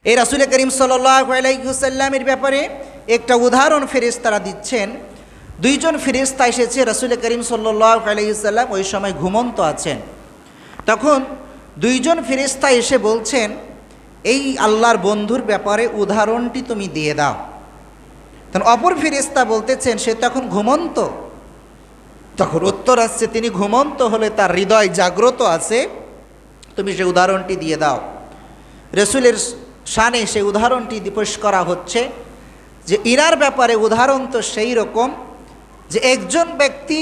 এই রাসূল করিম সাল্লাল্লাহু আলাইহি ওয়াসাল্লামের ব্যাপারে একটা উদাহরণ ফেরেশতারা দিচ্ছেন। দুইজন ফেরেশতা এসেছে, রাসূল করিম সাল্লাল্লাহু আলাইহি ওয়াসাল্লাম ওই সময় ঘুমন্ত আছেন। তখন দুইজন ফেরেশতা এসে বলছেন, এই আল্লাহর বন্ধুর ব্যাপারে উদাহরণটি তুমি দিয়ে দাও। তখন অপর ফেরেশতা বলতেছেন, সে তখন ঘুমন্ত। তখন উত্তর আসছে, তিনি ঘুমন্ত হলে তার হৃদয় জাগ্রত আছে, তুমি সে উদাহরণটি দিয়ে দাও। রাসূলের শানে সেই উদাহরণটি পেশ করা হচ্ছে যে ইনার ব্যাপারে উদাহরণ তো সেই রকম যে একজন ব্যক্তি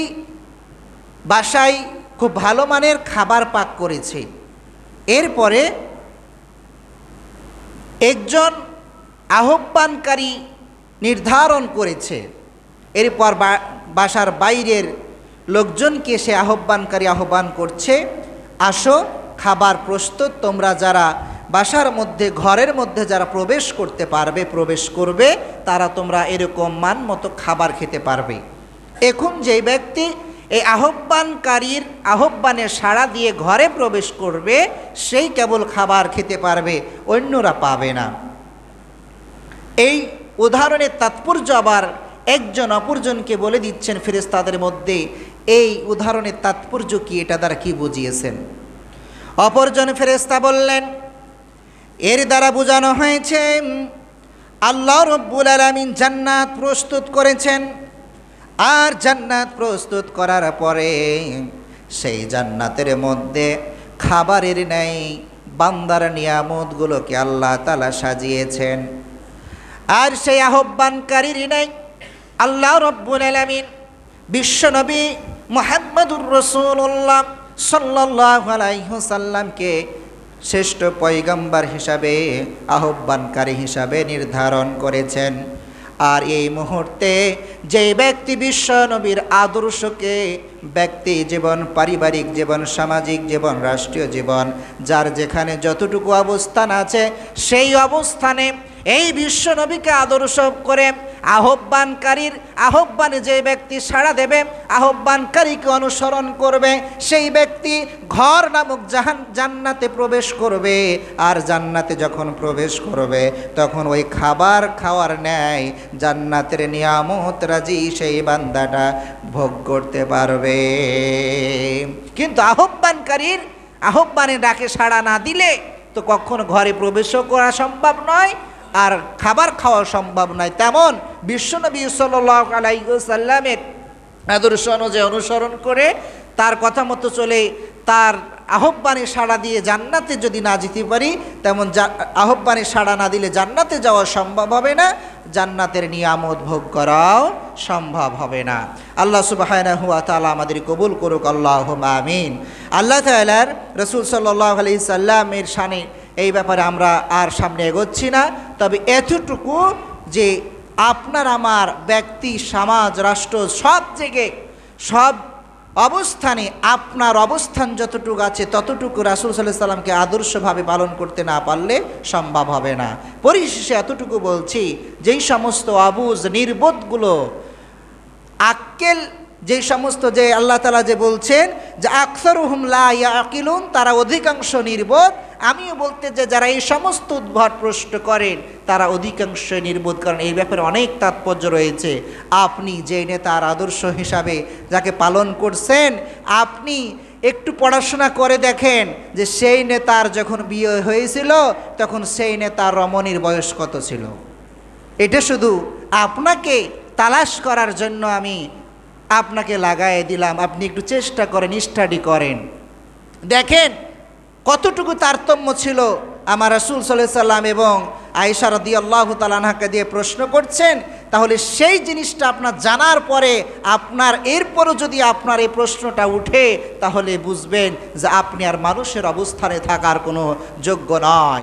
বাসায় খুব ভালো মানের খাবার পাক করেছে, এরপরে একজন আহ্বানকারী নির্ধারণ করেছে, এরপর বাসার বাইরের লোকজনকে সে আহ্বানকারী আহ্বান করছে, আসো খাবার প্রস্তুত, তোমরা যারা বাসার মধ্যে ঘরের মধ্যে যারা প্রবেশ করতে পারবে প্রবেশ করবে, তারা তোমরা এরকম মান মতো খাবার খেতে পারবে। এখন যেই ব্যক্তি এই আহ্বানকারীর আহ্বানে সাড়া দিয়ে ঘরে প্রবেশ করবে সেই কেবল খাবার খেতে পারবে, অন্যরা পাবে না। এই উদাহরণের তাৎপর্য আবার একজন অপরজনকে বলে দিচ্ছেন ফেরেশতাদের মধ্যে, এই উদাহরণের তাৎপর্য কি, এটা দ্বারা কি বুঝিয়েছেন। অপরজন ফেরেশতা বললেন, এর দ্বারা বোঝানো হয়েছে আল্লাহ রব্বুল আলামিন জান্নাত প্রস্তুত করেছেন, আর জান্নাত প্রস্তুত করার পরে সেই জান্নাতের মধ্যে খাবারের নেই বান্দার নিয়ামতগুলোকে আল্লাহ তাআলা সাজিয়েছেন, আর সেই আহ্বানকারীর নেই আল্লাহ রব্বুল আলামিন বিশ্বনবী মুহাম্মদুর রাসূলুল্লাহ সাল্লাল্লাহু আলাইহি ওয়াসাল্লামকে শ্রেষ্ঠ পয়গম্বর হিসাবে আহ্বানকারী হিসাবে নির্ধারণ করেছেন। আর এই মুহূর্তে যে ব্যক্তি বিশ্ব নবীর আদর্শকে ব্যক্তি জীবন, পারিবারিক জীবন, সামাজিক জীবন, রাষ্ট্রীয় জীবন, যার যেখানে যতটুকু অবস্থান আছে সেই অবস্থানে এই বিশ্ব নবীকে আদর্শ করে আহ্বানকারীর আহ্বানে যে ব্যক্তি সাড়া দেবে, আহ্বানকারীকে অনুসরণ করবে, সেই ব্যক্তি ঘর নামক জান্নাতে প্রবেশ করবে। আর জান্নাতে যখন প্রবেশ করবে তখন ওই খাবার খাওয়ার ন্যায় জান্নাতের নিয়ামত রাজি সেই বান্দাটা ভোগ করতে পারবে। কিন্তু আহ্বানকারীর আহ্বানে ডাকে সাড়া না দিলে তো কখনো ঘরে প্রবেশও করা সম্ভব নয়, আর খাবার খাওয়া সম্ভব নয়। তেমন বিশ্বনবী সাল্লাল্লাহু আলাইহি ওয়াসাল্লামের আদর্শ অনুযায়ী অনুসরণ করে তার কথা মতো চলে তার আহ্বানে সাড়া দিয়ে জান্নাতে যদি না যেতে পারি, তেমন আহ্বানে সাড়া না দিলে জান্নাতে যাওয়া সম্ভব হবে না, জান্নাতের নিয়ামত ভোগ করাও সম্ভব হবে না। আল্লাহ সুবহানাহু ওয়া তাআলা আমাদের কবুল করুক, আল্লাহুম্মা আমিন। আল্লাহ তাআলার রাসূল সাল্লাল্লাহু আলাইহি সাল্লামের শানে এই ব্যাপারে আমরা আর সামনে এগোচ্ছি না, তবে এতটুকু যে আপনার আমার ব্যক্তি, সমাজ, রাষ্ট্র, সব জায়গায় সব অবস্থানে আপনার অবস্থান যতটুকু আছে ততটুকু রাসূল সাল্লাল্লাহু আলাইহি সাল্লামকে আদর্শভাবে পালন করতে না পারলে সম্ভব হবে না। পরিশেষে এতটুকু বলছি, যেই সমস্ত অবুঝ নির্বোধগুলো আক্কেল, যেই সমস্ত যে আল্লাহ তাআলা যে বলছেন যে আকসারুহুম লা ইয়াকিলুন, তারা অধিকাংশ নির্বোধ, আমিও বলতে যে যারা এই সমস্ত উদ্ভট প্রশ্ন করেন তারা অধিকাংশ নির্বোধ, কারণ এই ব্যাপারে অনেক তাৎপর্য রয়েছে। আপনি যে নেতার আদর্শ হিসাবে যাকে পালন করছেন, আপনি একটু পড়াশোনা করে দেখেন যে সেই নেতার যখন বিয়ে হয়েছিল তখন সেই নেতার রমণীর বয়স কত ছিল। এটা শুধু আপনাকে তালাশ করার জন্য আমি আপনাকে লাগাই দিলাম, আপনি একটু চেষ্টা করেন, স্টাডি করেন, দেখেন কতটুকু তারতম্য ছিল। আমার রাসূল সাল্লাল্লাহু আলাইহি সাল্লাম এবং আয়েশা রাদিয়াল্লাহু তাআলা আনহাকে দিয়ে প্রশ্ন করছেন, তাহলে সেই জিনিসটা আপনার জানার পরে আপনার এরপরও যদি আপনার এই প্রশ্নটা উঠে তাহলে বুঝবেন যে আপনি আর মানুষের অবস্থানে থাকার কোনো যোগ্য নয়।